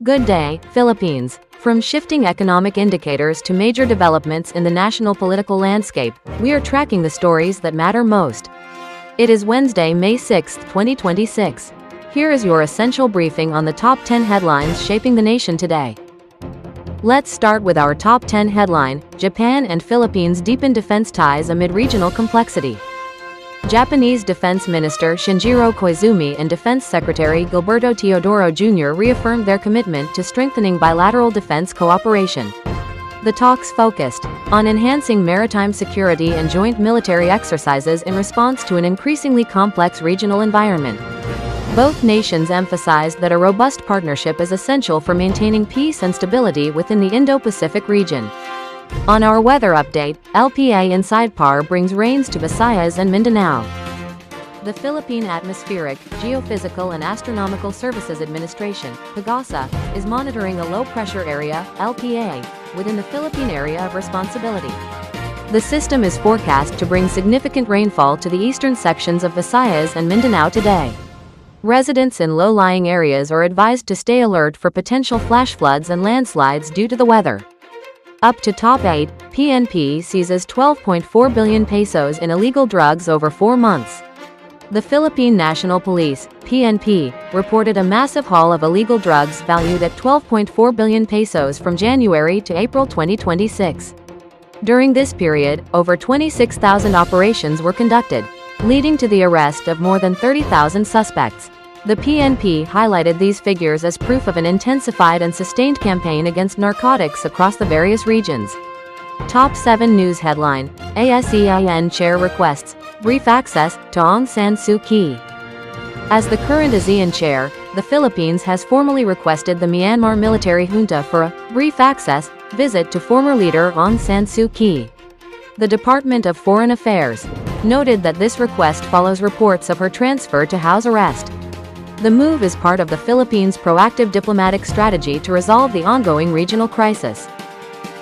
Good day, Philippines. From shifting economic indicators to major developments in the national political landscape, we are tracking the stories that matter most. It is Wednesday, May 6, 2026. Here is your essential briefing on the top 10 headlines shaping the nation today. Let's start with our top 10 headline: Japan and Philippines deepen defense ties amid regional complexity. Japanese Defense Minister Shinjiro Koizumi and Defense Secretary Gilberto Teodoro Jr. reaffirmed their commitment to strengthening bilateral defense cooperation. The talks focused on enhancing maritime security and joint military exercises in response to an increasingly complex regional environment. Both nations emphasized that a robust partnership is essential for maintaining peace and stability within the Indo-Pacific region. On our weather update, LPA Inside PAR brings rains to Visayas and Mindanao. The Philippine Atmospheric, Geophysical and Astronomical Services Administration, PAGASA, is monitoring a low-pressure area, LPA, within the Philippine area of responsibility. The system is forecast to bring significant rainfall to the eastern sections of Visayas and Mindanao today. Residents in low-lying areas are advised to stay alert for potential flash floods and landslides due to the weather. Up to top 8, PNP seizes 12.4 billion pesos in illegal drugs over 4 months. The Philippine National Police, PNP, reported a massive haul of illegal drugs valued at 12.4 billion pesos from January to April 2026. During this period, over 26,000 operations were conducted, leading to the arrest of more than 30,000 suspects. The PNP highlighted these figures as proof of an intensified and sustained campaign against narcotics across the various regions. Top 7 news headline: ASEAN chair requests brief access to Aung San Suu Kyi. As the current ASEAN chair, the Philippines has formally requested the Myanmar military junta for a brief access visit to former leader Aung San Suu Kyi. The Department of Foreign Affairs noted that this request follows reports of her transfer to house arrest. The move is part of the Philippines' proactive diplomatic strategy to resolve the ongoing regional crisis.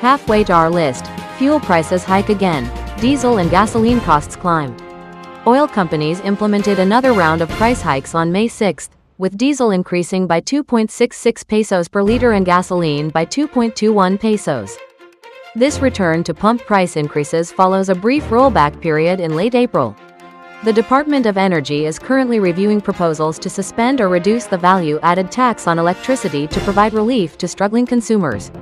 Halfway to our list, fuel prices hike again, diesel and gasoline costs climb. Oil companies implemented another round of price hikes on May 6, with diesel increasing by 2.66 pesos per liter and gasoline by 2.21 pesos. This return to pump price increases follows a brief rollback period in late April. The Department of Energy is currently reviewing proposals to suspend or reduce the value-added tax on electricity to provide relief to struggling consumers.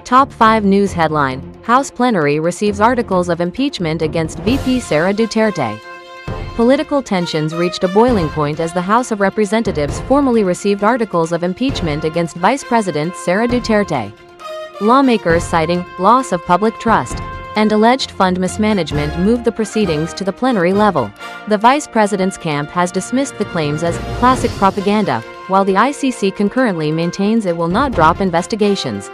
Top 5 news headline: House plenary receives articles of impeachment against VP Sara Duterte. Political tensions reached a boiling point as the House of Representatives formally received articles of impeachment against Vice President Sara Duterte. Lawmakers citing loss of public trust and alleged fund mismanagement moved the proceedings to the plenary level. The vice president's camp has dismissed the claims as classic propaganda, while the ICC concurrently maintains it will not drop investigations.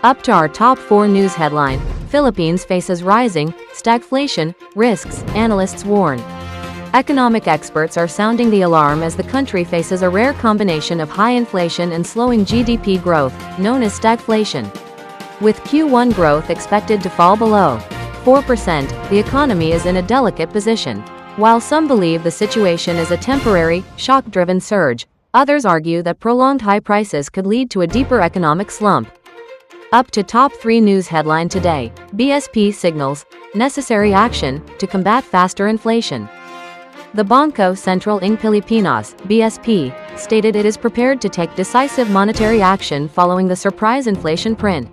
Up to our top 4 news headline: Philippines faces rising stagflation risks, analysts warn. Economic experts are sounding the alarm as the country faces a rare combination of high inflation and slowing GDP growth, known as stagflation. With Q1 growth expected to fall below 4%, the economy is in a delicate position. While some believe the situation is a temporary, shock-driven surge, others argue that prolonged high prices could lead to a deeper economic slump. Up to top 3 news headline today: BSP signals necessary action to combat faster inflation. The Bangko Sentral ng Pilipinas, BSP, stated it is prepared to take decisive monetary action following the surprise inflation print.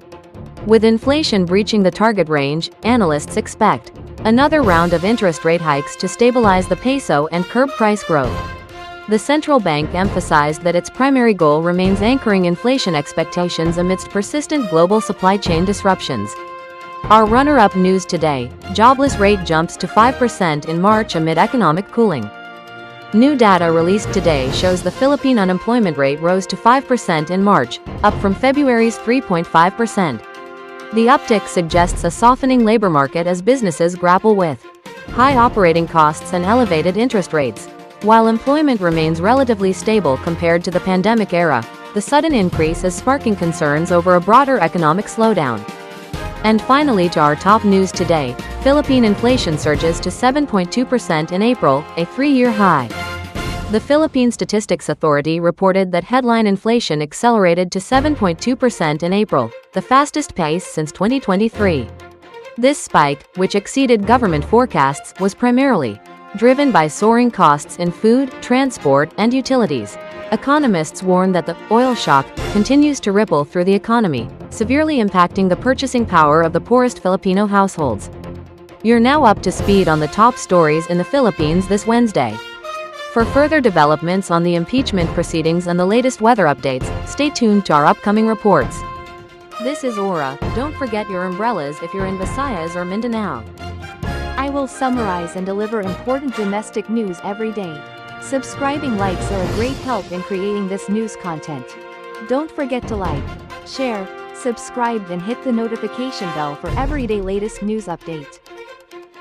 With inflation breaching the target range, analysts expect another round of interest rate hikes to stabilize the peso and curb price growth. The central bank emphasized that its primary goal remains anchoring inflation expectations amidst persistent global supply chain disruptions. Our runner-up news today: jobless rate jumps to 5% in March amid economic cooling. New data released today shows the Philippine unemployment rate rose to 5% in March, up from February's 3.5%. The uptick suggests a softening labor market as businesses grapple with high operating costs and elevated interest rates. While employment remains relatively stable compared to the pandemic era, the sudden increase is sparking concerns over a broader economic slowdown. And finally, to our top news today: Philippine inflation surges to 7.2% in April, a 3-year high. The Philippine Statistics Authority reported that headline inflation accelerated to 7.2% in April, the fastest pace since 2023. This spike, which exceeded government forecasts, was primarily driven by soaring costs in food, transport, and utilities. Economists warn that the oil shock continues to ripple through the economy, severely impacting the purchasing power of the poorest Filipino households. You're now up to speed on the top stories in the Philippines this Wednesday. For further developments on the impeachment proceedings and the latest weather updates, stay tuned to our upcoming reports. This is Aura. Don't forget your umbrellas if you're in Visayas or Mindanao. I will summarize and deliver important domestic news every day. Subscribing likes are a great help in creating this news content. Don't forget to like, share, subscribe and hit the notification bell for everyday latest news update.